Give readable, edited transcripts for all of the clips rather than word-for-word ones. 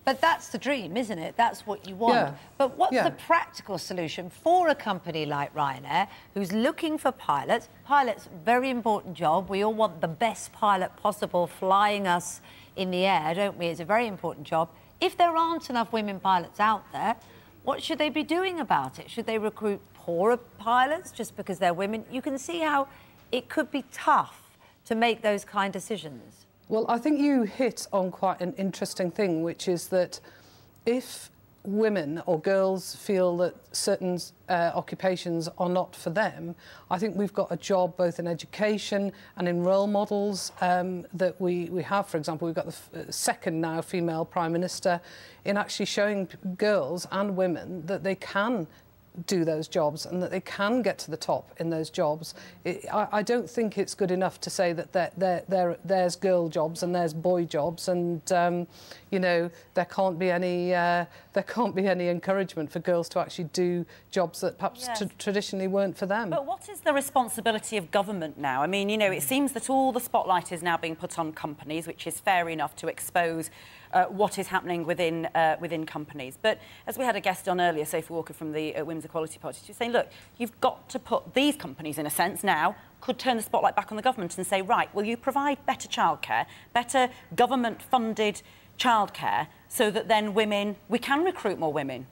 But that's the dream, isn't it? That's what you want. Yeah. But what's the practical solution for a company like Ryanair who's looking for pilots? Pilots, very important job. We all want the best pilot possible flying us in the air, don't we? It's a very important job. If there aren't enough women pilots out there, what should they be doing about it? Should they recruit poorer pilots just because they're women? You can see how it could be tough to make those kind of decisions. Well, I think you hit on quite an interesting thing, which is that if women or girls feel that certain occupations are not for them, I think we've got a job both in education and in role models that we have. For example, we've got the second now female Prime Minister in actually showing girls and women that they can do those jobs and that they can get to the top in those jobs. I don't think it's good enough to say that there's girl jobs and there's boy jobs, and you know, there can't be any encouragement for girls to actually do jobs that perhaps traditionally weren't for them. But what is the responsibility of government now? I mean, you know, it seems that all the spotlight is now being put on companies, which is fair enough to expose what is happening within companies. But as we had a guest on earlier, Sophie Walker from the Women's Equality Party, she was saying, look, you've got to put these companies, in a sense, now could turn the spotlight back on the government and say, right, will you provide better childcare, better government-funded childcare, so that then we can recruit more women?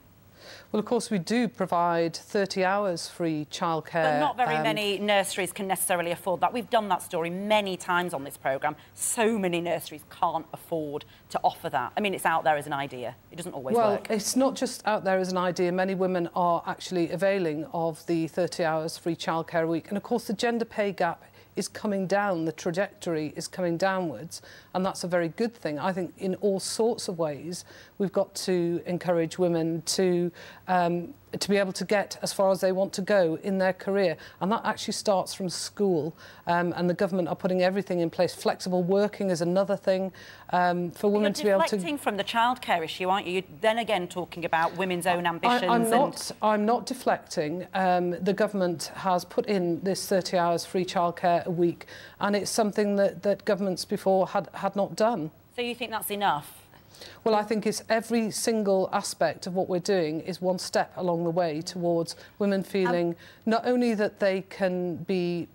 Well, of course, we do provide 30 hours free childcare. But not very many nurseries can necessarily afford that. We've done that story many times on this programme. So many nurseries can't afford to offer that. I mean, it's out there as an idea. It doesn't always work. Well, it's not just out there as an idea. Many women are actually availing of the 30 hours free childcare a week. And, of course, the gender pay gap is coming down, the trajectory is coming downwards, and that's a very good thing. I think in all sorts of ways we've got to encourage women to be able to get as far as they want to go in their career, and that actually starts from school, and the government are putting everything in place. Flexible working is another thing for women to be able to... You're deflecting from the childcare issue, aren't you? You're then again talking about women's own I'm ambitions. not deflecting. The government has put in this 30 hours free childcare a week, and it's something that governments before had not done. So you think that's enough? Well, I think it's every single aspect of what we're doing is one step along the way towards women feeling not only that they can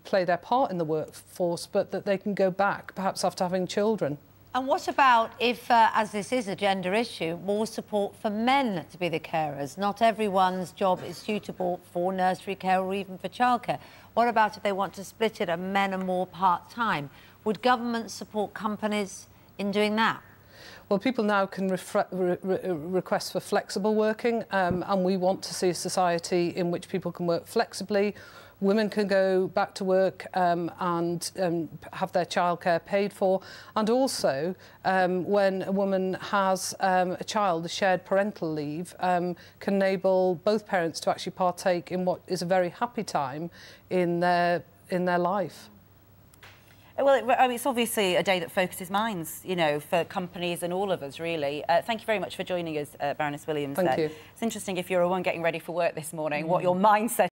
play their part in the workforce, but that they can go back, perhaps after having children. And what about if, as this is a gender issue, more support for men to be the carers? Not everyone's job is suitable for nursery care or even for childcare. What about if they want to split it and men are more part-time? Would government support companies in doing that? Well, people now can request for flexible working, and we want to see a society in which people can work flexibly. Women can go back to work and have their childcare paid for. And also, when a woman has a child, the shared parental leave can enable both parents to actually partake in what is a very happy time in their life. Well, I mean, it's obviously a day that focuses minds, you know, for companies and all of us, really. Thank you very much for joining us, Baroness Williams. Thank you. It's interesting, if you're a woman getting ready for work this morning, what your mindset